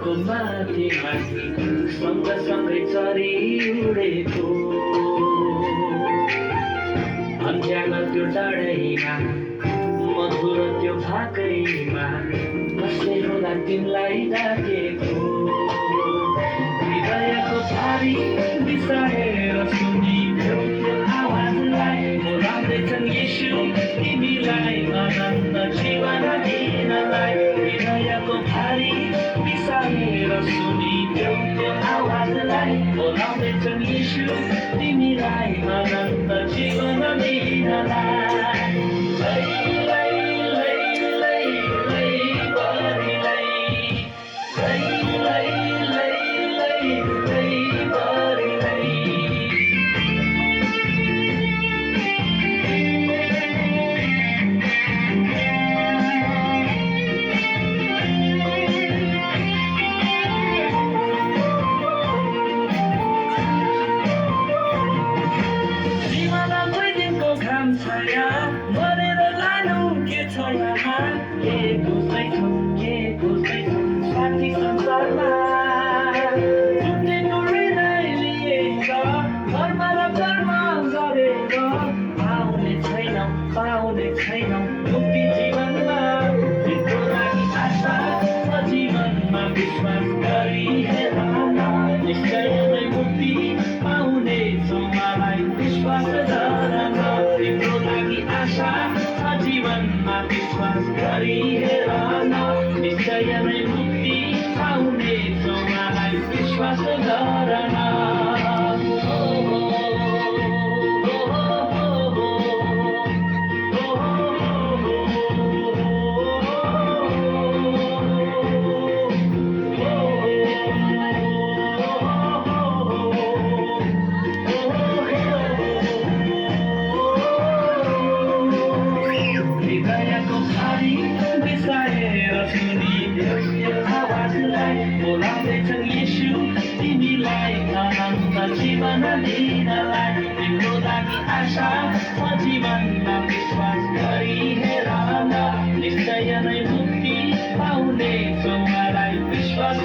हिमालको माथि माथि सँगसँगै चरी उडेको अन्त्यामा त्यो डाँडैमा मधुर त्यो भाकैमा कसले होला तिमीलाई डाकेको हृदयको भारी बिसाएर सुनिदेऊ त्यो आवाजलाई बोलाउँदैछन् यीशु तिमीलाई अनन्त जीवन दिनलाई हृदयको भारी बिसाएर सुनिदेऊ त्यो आवाजलाई बोलाउँदैछन् यीशु तिमीलाई अनन्त जीवन दिनलाई मरेर लानु के छ यहाँ के खोज्दैछौ साथी संसारमा छुट्टेको हृदय लिएर घरमा र कर्म गरेर पाउने छैनौ मुक्ति जीवनमा तिम्रो लागि आशा छ जीवनमा विश्वास गरी हेर निश्चय नै मुक्ति पाउनेछौ मलाई विश्वास गर तिम्रो लागि आशा छ जीवनमा विश्वास गरी हेर निश्चय नै मुक्ति पाउनेछौ मलाई विश्वास गर बोलाउँदैछन् यीशु तिमीलाई अनन्त जीवन दिनलाई तिम्रो लागि आशा छ जीवनमा विश्वास गरी हेर निश्चय नै मुक्ति पाउनेछौ मलाई विश्वास